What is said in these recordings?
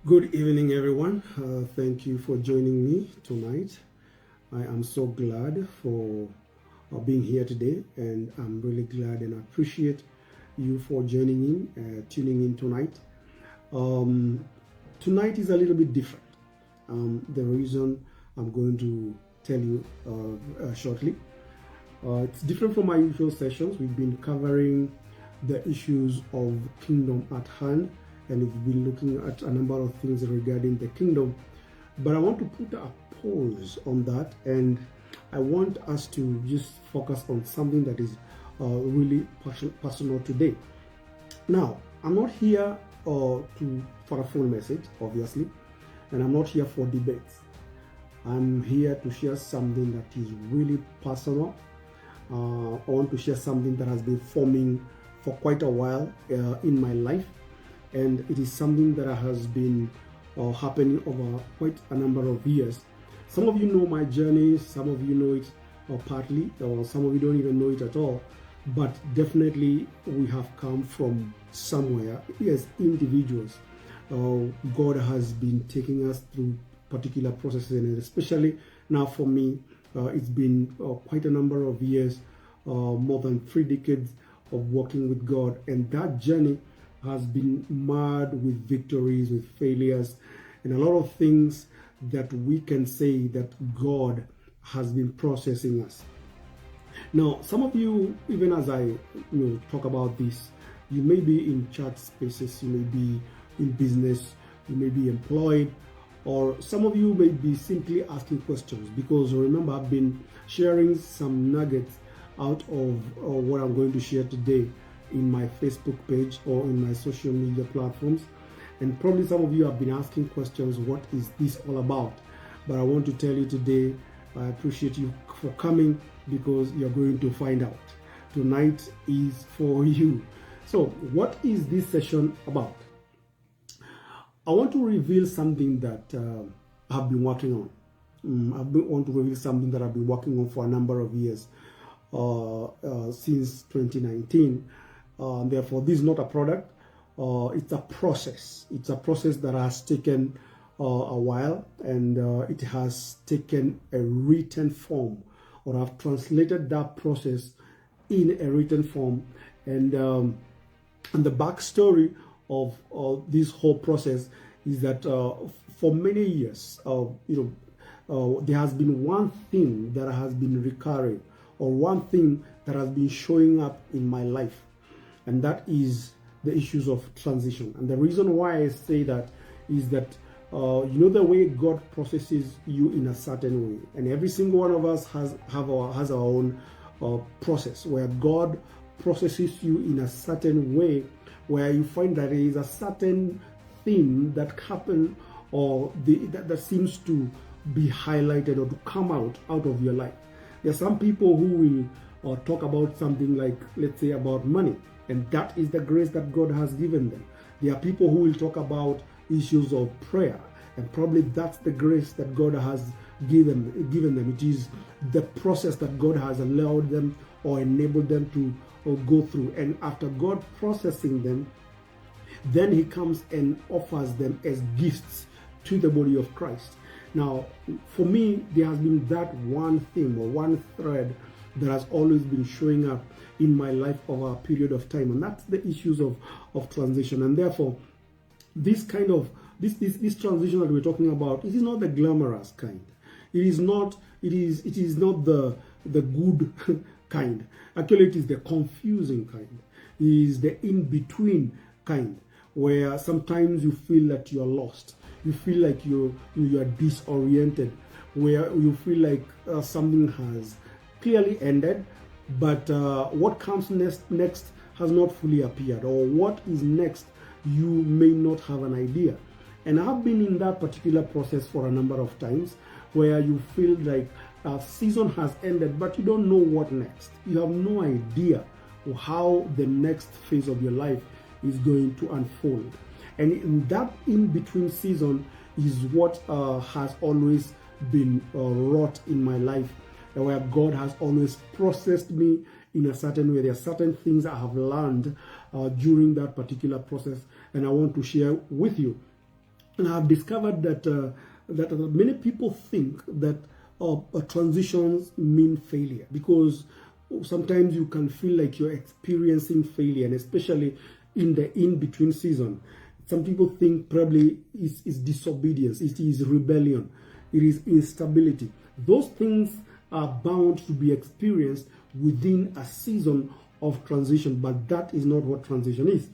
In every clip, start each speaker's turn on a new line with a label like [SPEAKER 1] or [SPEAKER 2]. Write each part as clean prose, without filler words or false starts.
[SPEAKER 1] Good evening, everyone. Thank you for joining me tonight. I am so glad for being here today, and I'm really glad and appreciate you for joining tuning in tonight. Tonight is a little bit different. The reason I'm going to tell you shortly. It's different from my usual sessions. We've been covering the issues of kingdom at hand, and we've been looking at a number of things regarding the kingdom. But I want to put a pause on that, and I want us to just focus on something that is really personal today. Now, I'm not here for a full message, obviously, and I'm not here for debates. I'm here to share something that is really personal. I want to share something that has been forming for quite a while in my life, and it is something that has been happening over quite a number of years. Some of you know my journey, some of you know it partly, or some of you don't even know it at all, but definitely we have come from somewhere as individuals. God has been taking us through particular processes, and especially now for me, it's been quite a number of years, more than 3 decades of working with God, and that journey has been marred with victories, with failures, and a lot of things that we can say that God has been processing us. Now, some of you, even as I talk about this, you may be in church spaces, you may be in business, you may be employed, or some of you may be simply asking questions, because remember, I've been sharing some nuggets out of what I'm going to share today in my Facebook page or in my social media platforms. And probably some of you have been asking questions, what is this all about? But I want to tell you today, I appreciate you for coming, because you're going to find out. Tonight is for you. So what is this session about? I want to reveal something that I've been working on. Want to reveal something that I've been working on for a number of years, since 2019. Therefore, this is not a product. It's a process. It's a process that has taken a while, and it has taken a written form, or I've translated that process in a written form. And the backstory of this whole process is that for many years, there has been one thing that has been recurring, or one thing that has been showing up in my life, and that is the issues of transition. And the reason why I say that is that the way God processes you in a certain way, and every single one of us has our own process where God processes you in a certain way, where you find that there is a certain thing that happened, or that seems to be highlighted or to come out of your life. There are some people who will talk about something like, let's say, about money, and that is the grace that God has given them. There are people who will talk about issues of prayer, and probably that's the grace that God has given them. It is the process that God has allowed them or enabled them to go through. And after God processing them, then He comes and offers them as gifts to the body of Christ. Now, for me, there has been that one thing, or one thread, that has always been showing up in my life over a period of time, and that's the issues of transition. And therefore, this kind of this transition that we're talking about, it is not the glamorous kind. It is not the good kind. Actually, it is the confusing kind. It is the in-between kind, where sometimes you feel that you're lost. You feel like you are disoriented, where you feel like something has clearly ended, but what comes next has not fully appeared, or what is next, you may not have an idea. And I've been in that particular process for a number of times, where you feel like a season has ended, but you don't know what next. You have no idea how the next phase of your life is going to unfold. And in that in-between season is what has always been wrought in my life, where God has always processed me in a certain way. There are certain things I have learned during that particular process, and I want to share with you. And I've discovered that many people think that transitions mean failure, because sometimes you can feel like you're experiencing failure, and especially in the in-between season. Some people think probably it's disobedience, it is rebellion, it is instability. Those things are bound to be experienced within a season of transition, but that is not what transition is.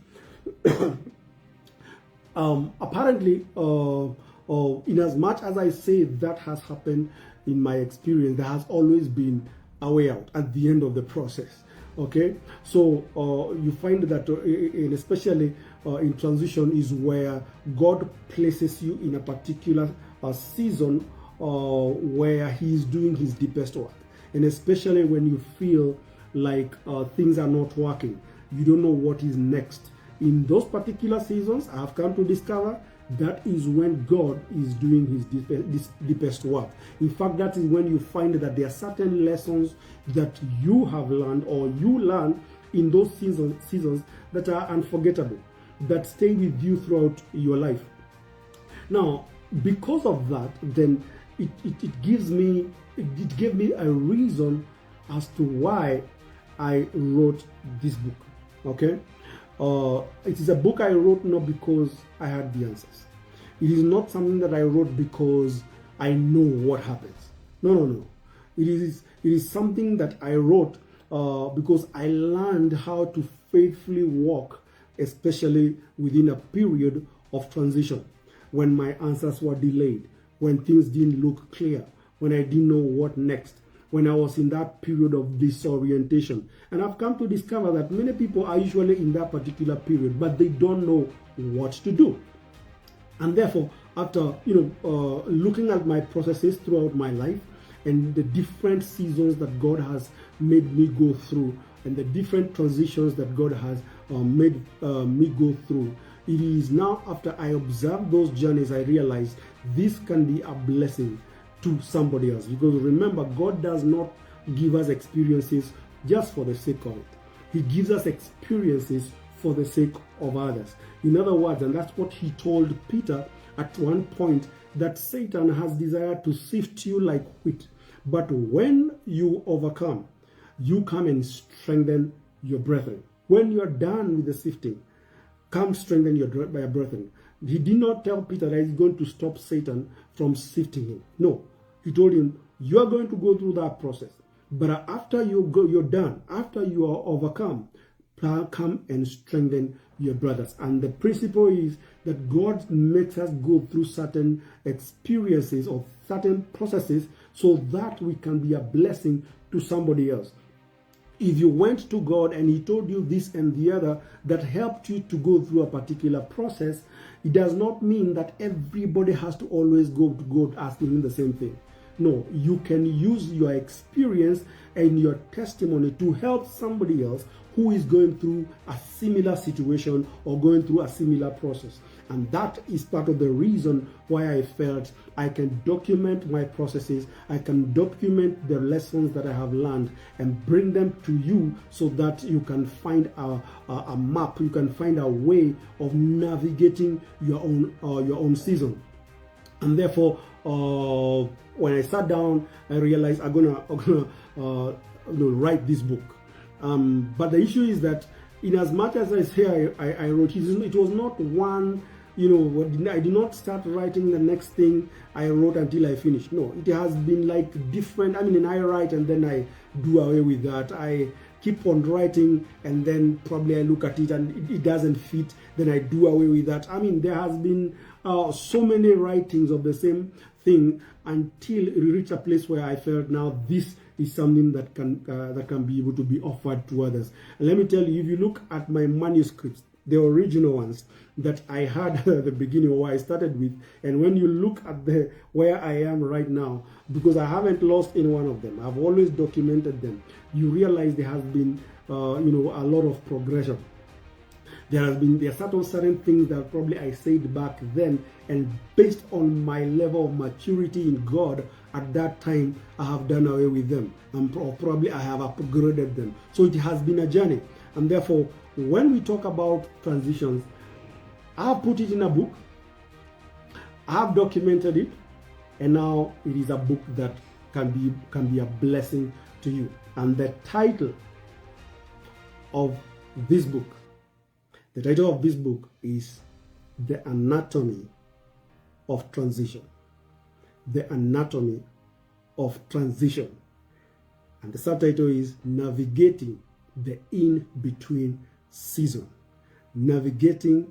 [SPEAKER 1] Apparently, in as much as I say that has happened in my experience, there has always been a way out at the end of the process. Okay, so you find that, especially in transition, is where God places you in a particular season where He is doing His deepest work, and especially when you feel like things are not working, you don't know what is next. In those particular seasons, I have come to discover that is when God is doing His deepest work. In fact, that is when you find that there are certain lessons that you have learned, or you learn in those seasons that are unforgettable, that stay with you throughout your life. Now, because of that, then it gave me a reason as to why I wrote this book. Okay. It is a book I wrote not because I had the answers. It is not something that I wrote because I know what happens. No. It is something that I wrote because I learned how to faithfully walk, especially within a period of transition, when my answers were delayed, when things didn't look clear, when I didn't know what next, when I was in that period of disorientation. And I've come to discover that many people are usually in that particular period, but they don't know what to do. And therefore, after looking at my processes throughout my life, and the different seasons that God has made me go through, and the different transitions that God has made me go through, it is now after I observe those journeys, I realize this can be a blessing to somebody else. Because remember, God does not give us experiences just for the sake of it. He gives us experiences for the sake of others. In other words, and that's what He told Peter at one point, that Satan has desired to sift you like wheat. But when you overcome, you come and strengthen your brethren. When you are done with the sifting, come strengthen your brethren. He did not tell Peter that he's going to stop Satan from sifting him. No, he told him, you are going to go through that process. But after you're done, after you are overcome, come and strengthen your brothers. And the principle is that God makes us go through certain experiences or certain processes so that we can be a blessing to somebody else. If you went to God and He told you this and the other that helped you to go through a particular process, it does not mean that everybody has to always go to God asking Him the same thing. No, you can use your experience and your testimony to help somebody else who is going through a similar situation or going through a similar process. And that is part of the reason why I felt I can document my processes, I can document the lessons that I have learned and bring them to you so that you can find a map, you can find a way of navigating your own season. And therefore, when I sat down, I realized I'm gonna write this book. But the issue is that, in as much as I say I wrote, it was not one. I did not start writing the next thing I wrote until I finished. No, it has been like different. I write and then I do away with that. I keep on writing and then probably I look at it and it doesn't fit. Then I do away with that. There has been so many writings of the same thing until it reached a place where I felt now this is something that can be able to be offered to others. And let me tell you, if you look at my manuscripts, the original ones that I had at the beginning, or I started with, and when you look at where I am right now, because I haven't lost any one of them, I've always documented them, you realize there has been a lot of progression. There are certain things that probably I said back then, and based on my level of maturity in God at that time, I have done away with them, and probably I have upgraded them. So it has been a journey, and therefore, when we talk about transitions, I have put it in a book. I have documented it, and now it is a book that can be a blessing to you. And the title of this book is The Anatomy of Transition. The Anatomy of Transition. And the subtitle is Navigating the In-Between Season. Navigating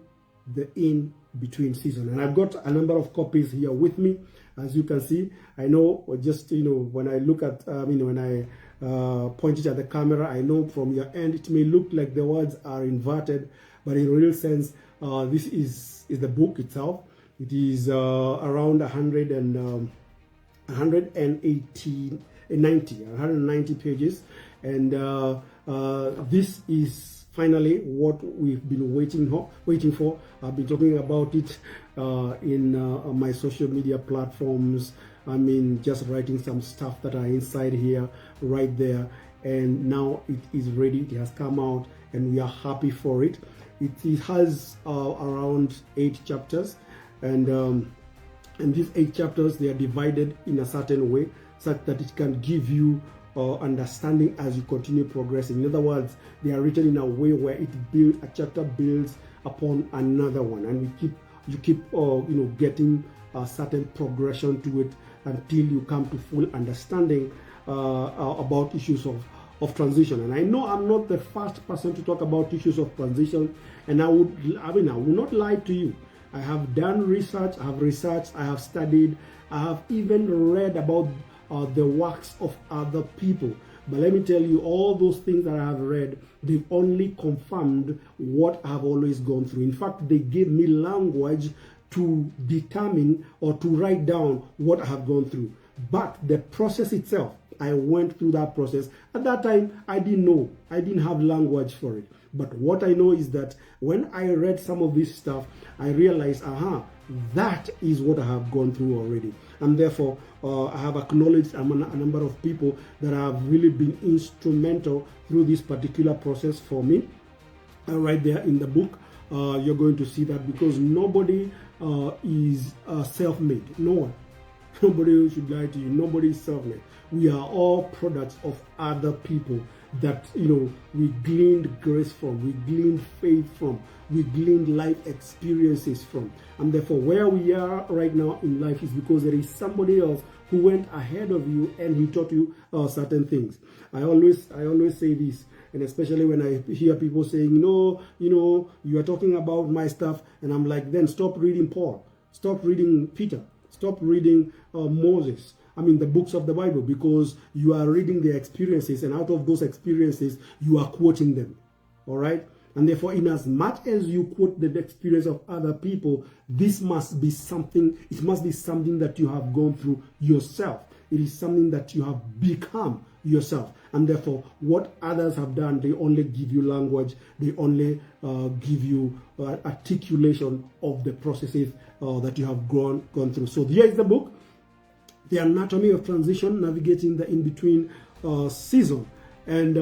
[SPEAKER 1] the In-Between Season. And I've got a number of copies here with me. As you can see, I know just, when I look at, when I point it at the camera, I know from your end it may look like the words are inverted, but in real sense, this is the book itself. It is around 190 pages, and this is finally what we've been waiting for. I've been talking about it in my social media platforms. Just writing some stuff that are inside here, right there, and now it is ready. It has come out, and we are happy for it. It has around 8 chapters, and these 8 chapters, they are divided in a certain way such that it can give you understanding as you continue progressing. In other words, they are written in a way where a chapter builds upon another one, and you keep getting a certain progression to it until you come to full understanding about issues of transition. And I know I'm not the first person to talk about issues of transition, and I will not lie to you. I have done research, I have researched, I have studied, I have even read about the works of other people. But let me tell you, all those things that I have read, they've only confirmed what I have always gone through. In fact, they gave me language to determine or to write down what I have gone through. But the process itself, I went through that process. At that time, I didn't know. I didn't have language for it. But what I know is that when I read some of this stuff, I realized, that is what I have gone through already. And therefore, I have acknowledged a number of people that have really been instrumental through this particular process for me. Right there in the book, you're going to see that, because nobody is self-made. No one. Nobody should lie to you. Nobody is self-made. We are all products of other people that, we gleaned grace from, we gleaned faith from, we gleaned life experiences from. And therefore, where we are right now in life is because there is somebody else who went ahead of you and he taught you certain things. I always say this, and especially when I hear people saying, you are talking about my stuff, and I'm like, then stop reading Paul, stop reading Peter, stop reading Moses. The books of the Bible, because you are reading their experiences, and out of those experiences, you are quoting them. All right? And therefore, in as much as you quote the experience of other people, this must be something, it must be something that you have gone through yourself. It is something that you have become yourself. And therefore, what others have done, they only give you language, they only give you articulation of the processes that you have gone through. So here is the book, The Anatomy of Transition, Navigating the In-Between Season. And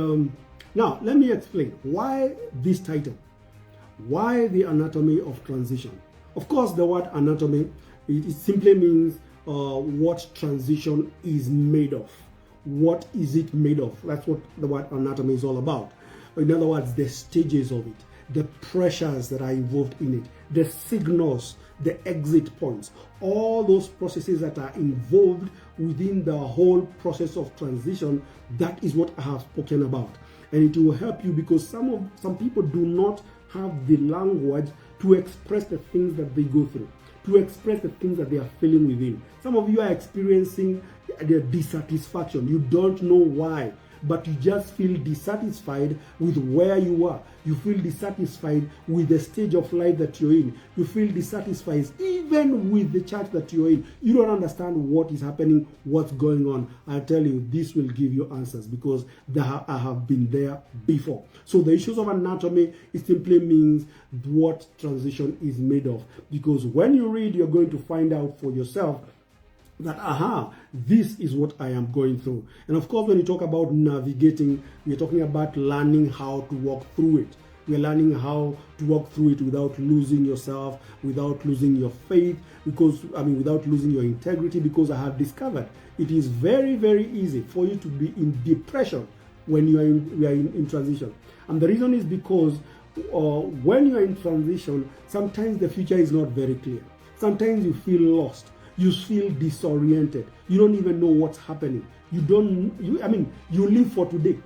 [SPEAKER 1] now, let me explain why this title. Why the anatomy of transition? Of course, the word anatomy, it simply means what transition is made of. What is it made of? That's what the word anatomy is all about. In other words, the stages of it, the pressures that are involved in it, the signals, the exit points, all those processes that are involved within the whole process of transition. That is what I have spoken about. And it will help you, because some people do not have the language to express the things that they go through, to express the things that they are feeling within. Some of you are experiencing the dissatisfaction. You don't know why, but you just feel dissatisfied with where you are. You feel dissatisfied with the stage of life that you're in. You feel dissatisfied even with the church that you're in. You don't understand what is happening, what's going on. I tell you, this will give you answers, because I have been there before. So the issues of anatomy, it simply means what transition is made of. Because when you read, you're going to find out for yourself that, this is what I am going through. And of course, when you talk about navigating, we're talking about learning how to walk through it. We're learning how to walk through it without losing yourself, without losing your faith, without losing your integrity, because I have discovered it is very, very easy for you to be in depression when we are in transition. And the reason is because when you are in transition, sometimes the future is not very clear. Sometimes you feel lost. You feel disoriented. You don't even know what's happening. You live for today.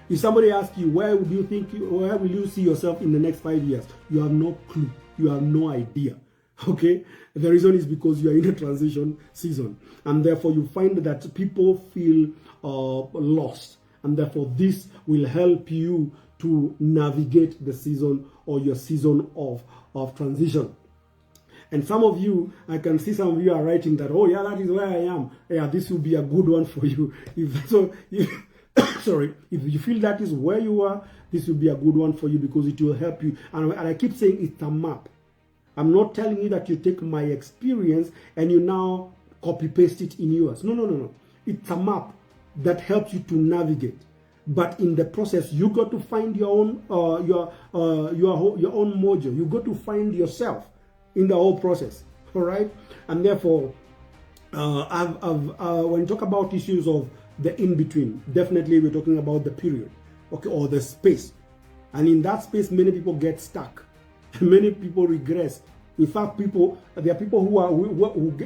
[SPEAKER 1] If somebody asks you, where will you see yourself in the next 5 years? You have no clue. You have no idea. Okay? The reason is because you are in a transition season. And therefore you find that people feel lost. And therefore this will help you to navigate the season or your season of transition. And some of you, I can see some of you are writing that, oh yeah, that is where I am. Yeah, this will be a good one for you. If you feel that is where you are, this will be a good one for you because it will help you. And I keep saying it's a map. I'm not telling you that you take my experience and you now copy paste it in yours. No. It's a map that helps you to navigate. But in the process, you got to find your own mojo. You got to find yourself in the whole process. All right, and therefore, when you talk about issues of the in between, definitely we're talking about the period, okay, or the space. And in that space, many people get stuck. Many people regress. In fact, there are people who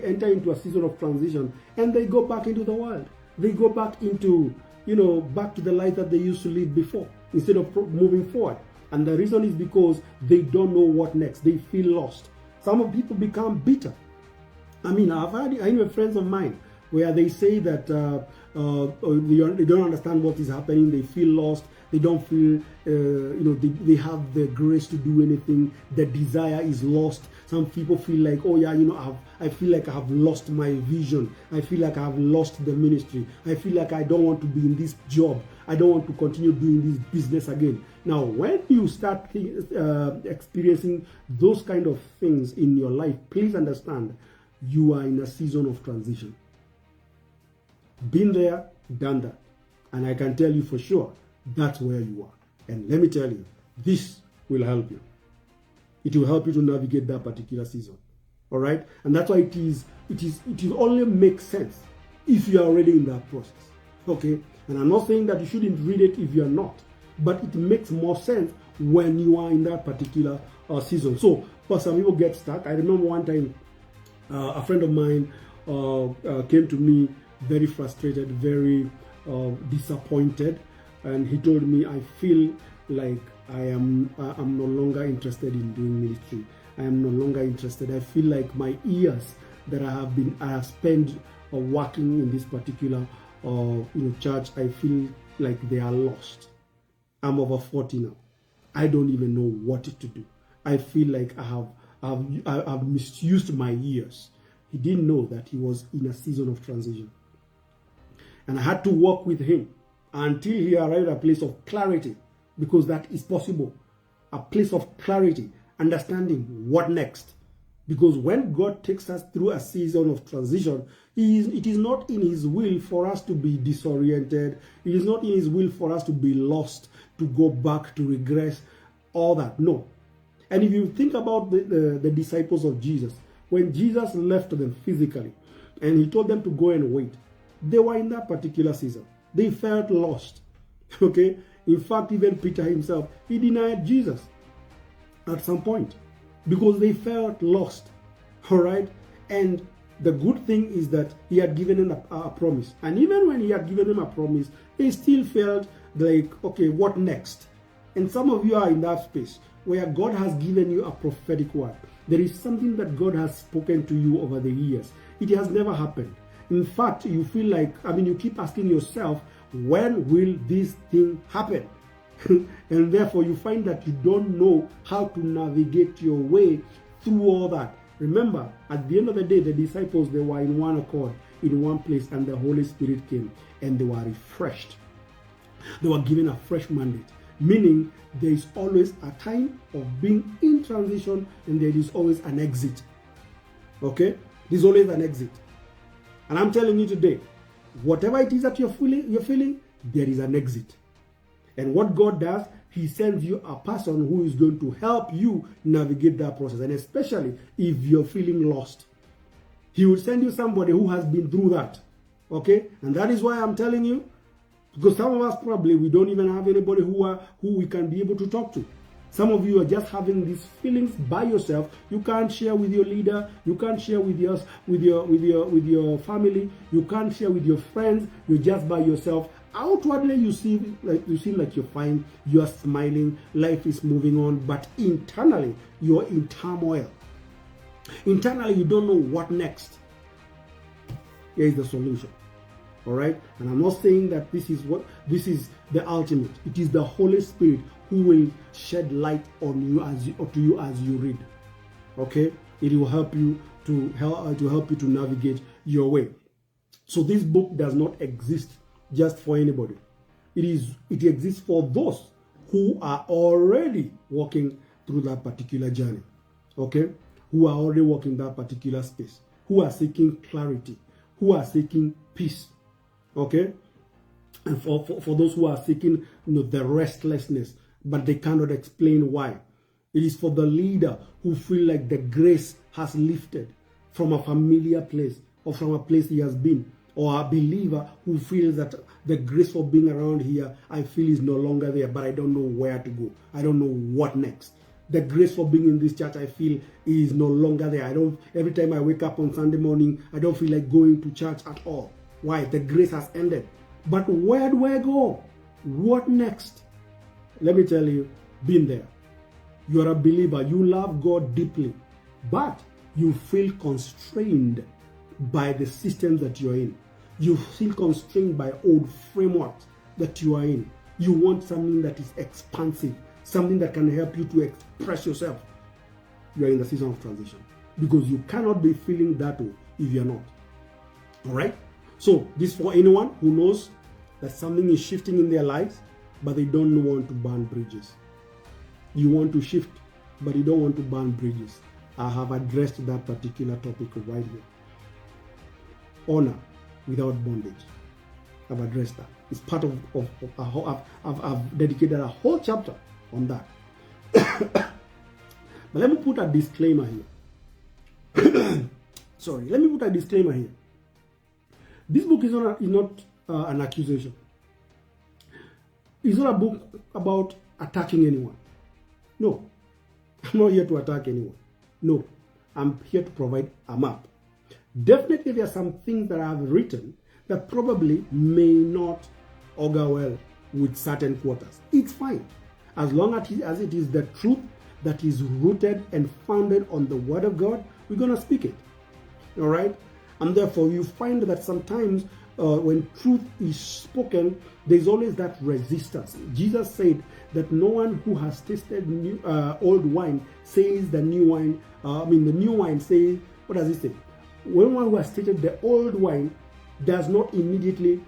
[SPEAKER 1] enter into a season of transition and they go back into the world. They go back into, back to the life that they used to live before instead of moving forward. And the reason is because they don't know what next. They feel lost. Some people become bitter. I know friends of mine where they say that they don't understand what is happening. They feel lost. They don't feel, they have the grace to do anything. The desire is lost. Some people feel like, oh yeah, I feel like I have lost my vision. I feel like I have lost the ministry. I feel like I don't want to be in this job. I don't want to continue doing this business again. Now, when you start experiencing those kind of things in your life, please understand you are in a season of transition. Been there, done that. And I can tell you for sure, that's where you are. And let me tell you, this will help you. It will help you to navigate that particular season. All right? And that's why it only makes sense if you are already in that process. Okay? And I'm not saying that you shouldn't read it if you're not. But it makes more sense when you are in that particular season. So, for some people get stuck. I remember one time a friend of mine came to me very frustrated, very disappointed. And he told me, I feel like I'm no longer interested in doing ministry. I am no longer interested. I feel like my years that I have spent working in this particular church, I feel like they are lost. I'm over 40 now. I don't even know what to do. I feel like I've misused my years. He didn't know that he was in a season of transition. And I had to work with him until he arrived at a place of clarity, because that is possible. A place of clarity, understanding what next. Because when God takes us through a season of transition, it is not in His will for us to be disoriented. It is not in His will for us to be lost, to go back, to regress, all that. No. And if you think about the disciples of Jesus, when Jesus left them physically and He told them to go and wait, they were in that particular season. They felt lost. Okay? In fact, even Peter himself, he denied Jesus at some point, because they felt lost. All right? And the good thing is that He had given them a promise. And even when He had given them a promise, they still felt like, okay, what next? And some of you are in that space where God has given you a prophetic word. There is something that God has spoken to you over the years. It has never happened. In fact, you feel like, you keep asking yourself, when will this thing happen? And therefore you find that you don't know how to navigate your way through all that. Remember, at the end of the day, the disciples, they were in one accord, in one place, and the Holy Spirit came and they were refreshed. They were given a fresh mandate, meaning there is always a time of being in transition and there is always an exit. Okay? There's always an exit. And I'm telling you today, whatever it is that you're feeling, there is an exit. And what God does, he sends you a person who is going to help you navigate that process. And especially if you're feeling lost, he will send you somebody who has been through that. Okay? And that is why I'm telling you, because some of us probably, we don't even have anybody who we can be able to talk to. Some of you are just having these feelings by yourself. You can't share with your leader. You can't share with your family. You can't share with your friends. You're just by yourself. Outwardly, you seem like you're fine. You are smiling. Life is moving on. But internally, you're in turmoil. Internally, you don't know what next. Here is the solution. All right, and I'm not saying that this is the ultimate. It is the Holy Spirit who will shed light on you as you read. Okay, it will help you to help you to navigate your way. So this book does not exist just for anybody. It exists for those who are already walking through that particular journey. Okay, who are already walking that particular space, who are seeking clarity, who are seeking peace. Okay, and for those who are seeking, the restlessness, but they cannot explain why. It is for the leader who feel like the grace has lifted from a familiar place or from a place he has been, or a believer who feels that the grace for being around here, I feel is no longer there, but I don't know where to go. I don't know what next. The grace for being in this church, I feel, is no longer there. Every time I wake up on Sunday morning, I don't feel like going to church at all. Why? The grace has ended. But where do I go? What next? Let me tell you, been there. You're a believer. You love God deeply. But you feel constrained by the system that you're in. You feel constrained by old frameworks that you are in. You want something that is expansive, something that can help you to express yourself. You are in the season of transition. Because you cannot be feeling that way if you're not. All right? So, this is for anyone who knows that something is shifting in their lives, but they don't want to burn bridges. You want to shift, but you don't want to burn bridges. I have addressed that particular topic right here. Honor without bondage. I've addressed that. It's part of a whole, I've dedicated a whole chapter on that. But let me put a disclaimer here. Sorry, let me put a disclaimer here. This book is not an accusation. It's not a book about attacking anyone. No, I'm not here to attack anyone. No, I'm here to provide a map. Definitely there are some things that I have written that probably may not augur well with certain quarters. It's fine. As long as it is the truth that is rooted and founded on the Word of God, we're going to speak it. All right? And therefore, you find that sometimes when truth is spoken, there's always that resistance. Jesus said that no one who has tasted old wine says the new wine. The new wine says, what does it say? When one who has tasted the old wine does not immediately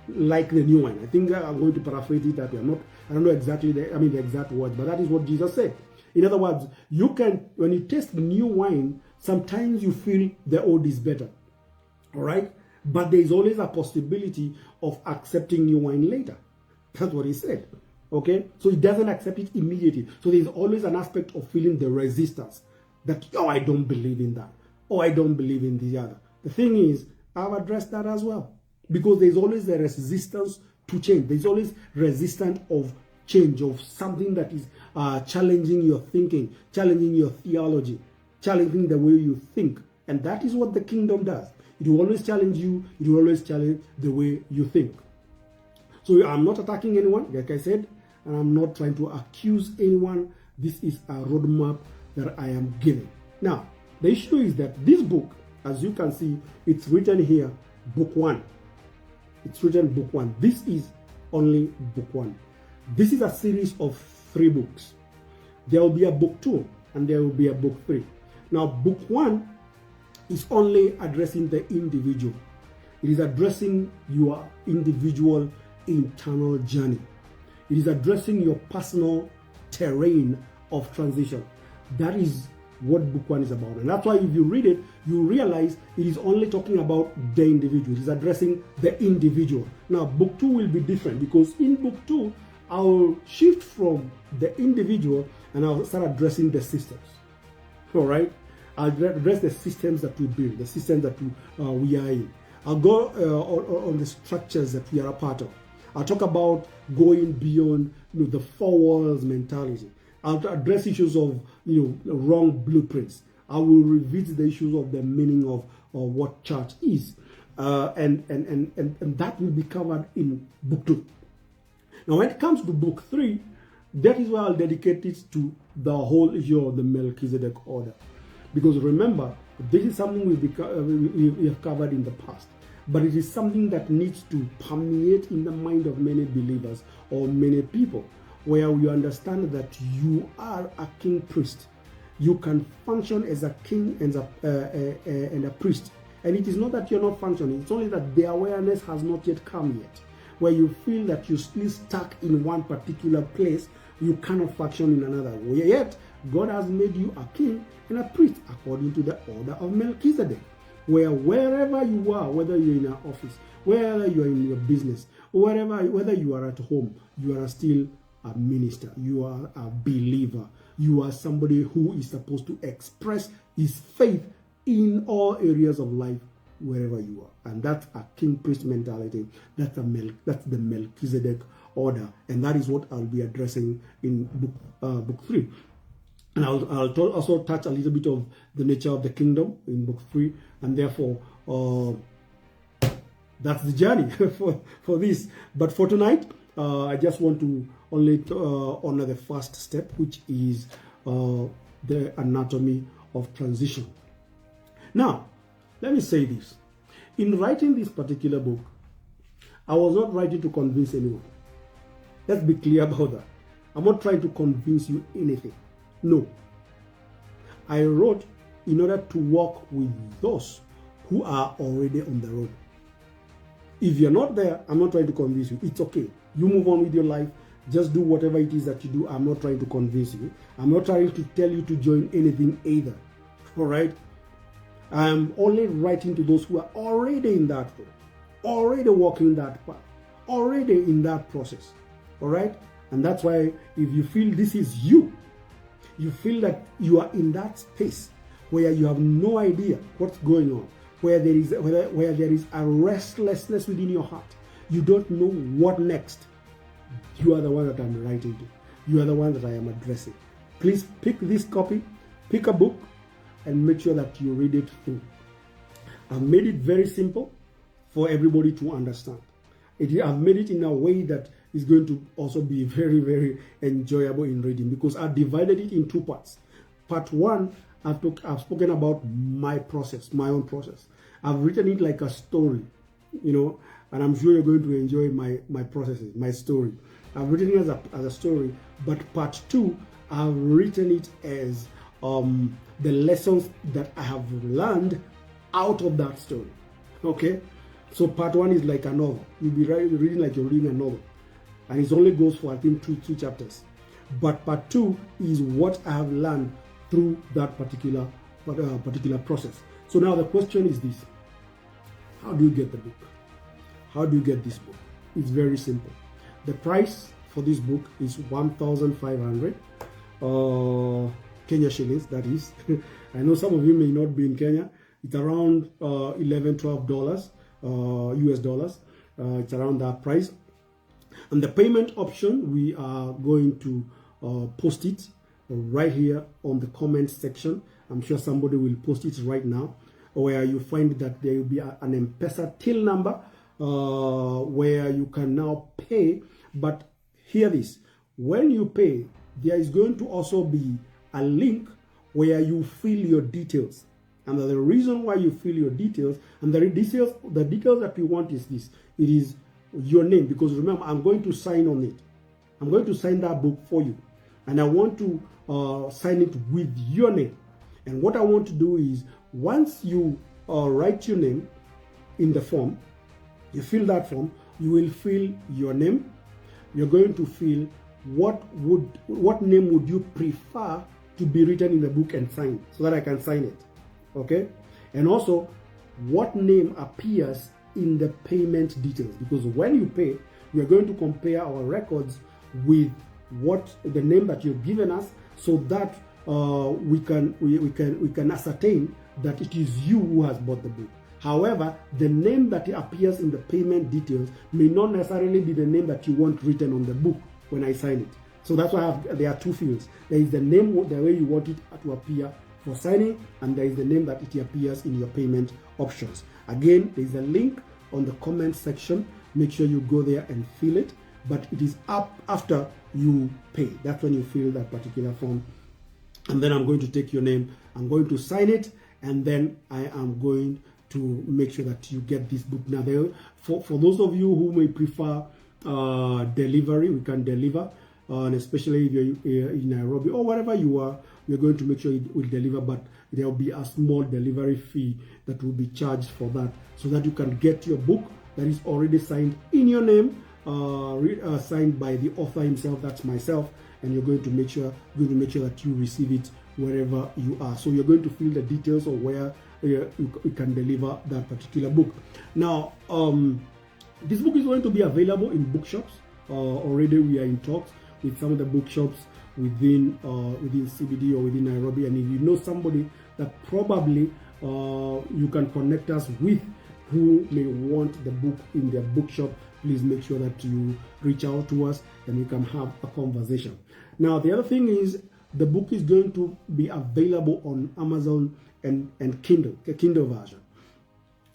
[SPEAKER 1] like the new wine. I think I'm going to paraphrase it that way. I don't know exactly the exact words, but that is what Jesus said. In other words, when you taste new wine, sometimes you feel the old is better. All right? But there is always a possibility of accepting new wine later. That's what he said. Okay? So he doesn't accept it immediately. So there's always an aspect of feeling the resistance. That, I don't believe in that. I don't believe in the other. The thing is, I've addressed that as well. Because there's always a resistance to change. There's always resistance of change, of something that is challenging your thinking, challenging your theology, challenging the way you think. And that is what the kingdom does. It will always challenge you. It will always challenge the way you think. So I'm not attacking anyone, like I said, and I'm not trying to accuse anyone. This is a roadmap that I am giving. Now, the issue is that this book, as you can see, it's written here, book 1. It's written book 1. This is only book 1. This is a series of 3 books. There will be a book 2 and there will be a book 3. Now, book 1 is only addressing the individual. It is addressing your individual internal journey. It is addressing your personal terrain of transition. That is what book 1 is about. And that's why if you read it, you realize it is only talking about the individual. It is addressing the individual. Now, book 2 will be different because in book 2, I'll shift from the individual and I'll start addressing the systems. All right? I'll address the systems that we build, the systems that we are in. I'll go on the structures that we are a part of. I'll talk about going beyond the four walls mentality. I'll address issues of wrong blueprints. I will revisit the issues of the meaning of what church is, and that will be covered in book 2. Now, when it comes to book 3, that is where I'll dedicate it to the whole issue of the Melchizedek order, because remember, this is something we have covered in the past, but it is something that needs to permeate in the mind of many believers or many people, where we understand that you are a king priest. You can function as a king and a priest. And it is not that you're not functioning, it's only that the awareness has not yet come yet, where you feel that you're still stuck in one particular place, you cannot function in another. Yet, God has made you a king and a priest according to the order of Melchizedek, where wherever you are, whether you're in an office, whether you're in your business, or whether you are at home, you are still a minister, you are a believer, you are somebody who is supposed to express his faith in all areas of life wherever you are. And that's a king priest mentality. That's the Melchizedek order, and that is what I'll be addressing in book 3. And I'll also touch a little bit of the nature of the kingdom in book 3, and therefore that's the journey for this. But for tonight, I just want to only honor the first step, which is the anatomy of transition. Now, let me say this. In writing this particular book, I was not writing to convince anyone. Let's be clear about that. I'm not trying to convince you anything. No. I wrote in order to walk with those who are already on the road. If you're not there, I'm not trying to convince you. It's okay. You move on with your life. Just do whatever it is that you do. I'm not trying to convince you. I'm not trying to tell you to join anything either. All right? I'm only writing to those who are already in that road, already walking that path, already in that process. All right? And that's why if you feel this is you feel that you are in that space where you have no idea what's going on, where there is a restlessness within your heart, you don't know what next, you are the one that I'm writing to. You are the one that I am addressing. Please pick this copy, pick a book, and make sure that you read it through. I've made it very simple for everybody to understand. I've made it in a way that is going to also be very, very enjoyable in reading, because I've divided it in 2 parts. Part 1, I've spoken about my process, my own process. I've written it like a story, and I'm sure you're going to enjoy my processes, my story. I've written it as a story, but part 2, I've written it as the lessons that I have learned out of that story. Okay? So part 1 is like a novel. You'll be reading like you're reading a novel. And it only goes for, I think, two chapters. But part 2 is what I have learned through that particular process. So now the question is this. How do you get the book? How do you get this book? It's very simple. The price for this book is 1,500 Kenya shillings, that is. I know some of you may not be in Kenya. It's around $11-12 US dollars. It's around that price. And the payment option, we are going to post it right here on the comment section. I'm sure somebody will post it right now, where you find that there will be an M-Pesa till number where you can now pay. But hear this, when you pay, there is going to also be a link where you fill your details. And the reason why you fill your details, and the details that we want is this. It is your name, because remember, I'm going to sign on it. I'm going to sign that book for you. And I want to sign it with your name. And what I want to do is, once you write your name in the form, you fill that form, you will fill your name. You're going to fill what name would you prefer to be written in the book and signed, so that I can sign it. Okay? And also, what name appears in the payment details, because when you pay, we are going to compare our records with what the name that you've given us, so that we can ascertain that it is you who has bought the book. However, the name that appears in the payment details may not necessarily be the name that you want written on the book when I sign it. So that's why there are two fields. There is the name, the way you want it to appear for signing, and there is the name that it appears in your payment options. Again, there is a link on the comment section. Make sure you go there and fill it, but it is up after you pay. That's when you fill that particular form. And then I'm going to take your name, I'm going to sign it, and then I am going to make sure that you get this book. Now, for those of you who may prefer delivery, we can deliver, and especially if you're in Nairobi or wherever you are, we're going to make sure it will deliver, but there will be a small delivery fee that will be charged for that, so that you can get your book that is already signed in your name, signed by the author himself, that's myself, and you're going to make sure that you receive it wherever you are. So you're going to fill the details of where you can deliver that particular book. Now, this book is going to be available in bookshops. Already we are in talks with some of the bookshops within CBD or within Nairobi, and if you know somebody that probably you can connect us with, who may want the book in their bookshop, please make sure that you reach out to us and we can have a conversation. Now, the other thing is, the book is going to be available on Amazon and Kindle, the Kindle version.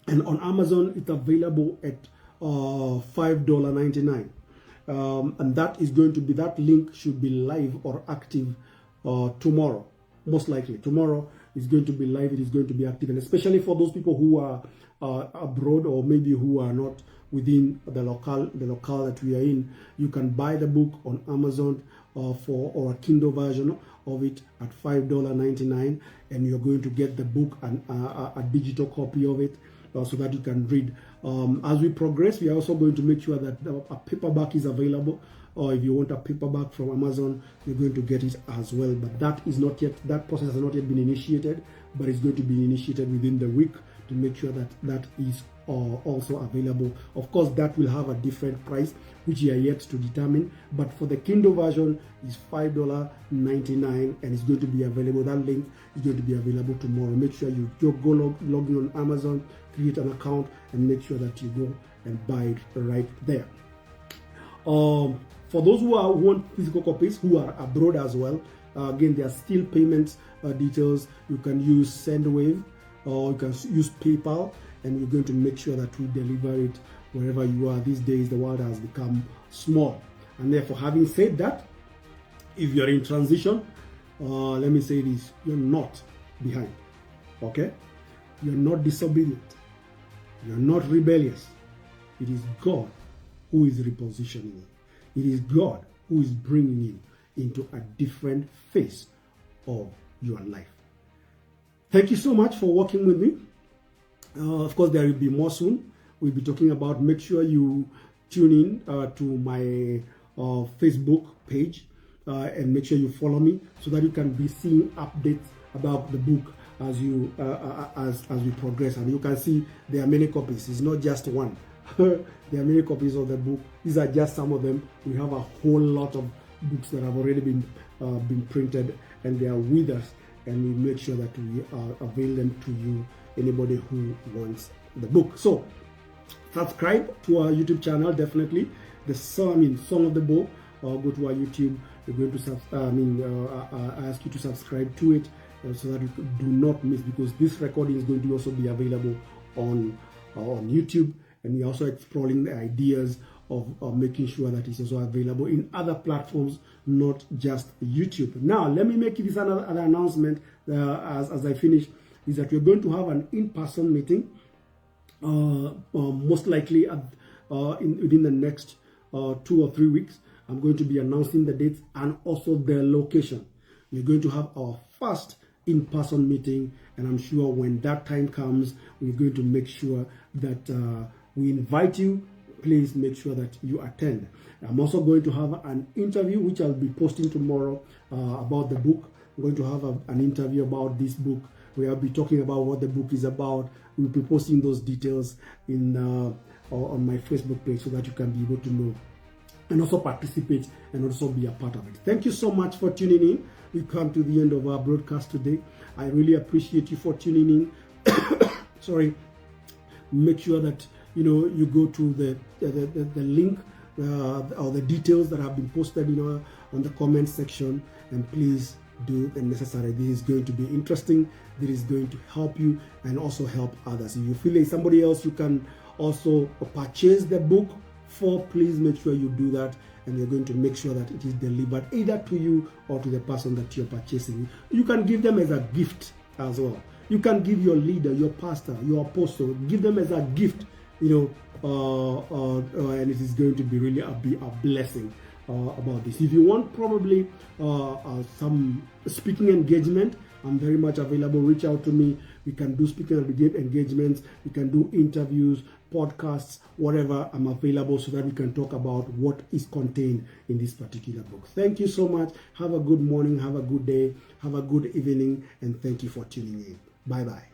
[SPEAKER 1] And on Amazon, it's available at $5.99. And that is going to be, that link should be live or active tomorrow. Most likely tomorrow is going to be live, it is going to be active. And especially for those people who are abroad, or maybe who are not within the locale that we are in, you can buy the book on Amazon or a Kindle version of it at $5.99, and you're going to get the book and a digital copy of it, so that you can read. As we progress, we are also going to make sure that a paperback is available, or if you want a paperback from Amazon, you're going to get it as well. But that is not yet, that process has not yet been initiated, but it's going to be initiated within the week to make sure that that is also available. Of course, that will have a different price, which you are yet to determine. But for the Kindle version, is $5.99, and it's going to be available. That link is going to be available tomorrow. Make sure you go log in on Amazon, create an account, and make sure that you go and buy it right there. For those who want physical copies, who are abroad as well, again, there are still payments details. You can use SendWave, or you can use PayPal, and we're going to make sure that we deliver it wherever you are. These days, the world has become small. And therefore, having said that, if you're in transition, let me say this, you're not behind, okay? You're not disobedient. You're not rebellious. It is God who is repositioning you. It is God who is bringing you into a different phase of your life. Thank you so much for working with me. Of course, there will be more soon. We'll be talking about, make sure you tune in to my Facebook page, and make sure you follow me so that you can be seeing updates about the book as we progress. And you can see there are many copies. It's not just one. There are many copies of the book. These are just some of them. We have a whole lot of books that have already been printed, and they are with us, and we make sure that we avail them to you, anybody who wants the book. So subscribe to our YouTube channel, definitely. The Song of the Bow. Go to our YouTube. We're going to I ask you to subscribe to it, so that you do not miss, because this recording is going to also be available on YouTube, and we're also exploring the ideas of making sure that it's also available in other platforms, not just YouTube. Now, let me make this another announcement as I finish, is that we're going to have an in-person meeting, most likely within the next 2 or 3 weeks. I'm going to be announcing the dates and also the location. We're going to have our first in-person meeting, and I'm sure when that time comes, we're going to make sure that we invite you. Please make sure that you attend. I'm also going to have an interview, which I'll be posting tomorrow, about the book. I'm going to have an interview about this book, where I'll be talking about what the book is about. We'll be posting those details on my Facebook page, so that you can be able to know and also participate and also be a part of it. Thank you so much for tuning in. We come to the end of our broadcast today. I really appreciate you for tuning in. Sorry. Make sure that you go to the link or the details that have been posted on the comment section, and please do the necessary. This is going to be interesting. This is going to help you and also help others. If you feel like somebody else you can also purchase the book for, please make sure you do that, and you're going to make sure that it is delivered either to you or to the person that you're purchasing. You can give them as a gift as well. You can give your leader, your pastor, your apostle, give them as a gift, and it is going to be really be a blessing about this. If you want probably some speaking engagement, I'm very much available. Reach out to me. We can do speaking engagements. We can do interviews, podcasts, whatever. I'm available so that we can talk about what is contained in this particular book. Thank you so much. Have a good morning. Have a good day. Have a good evening. And thank you for tuning in. Bye-bye.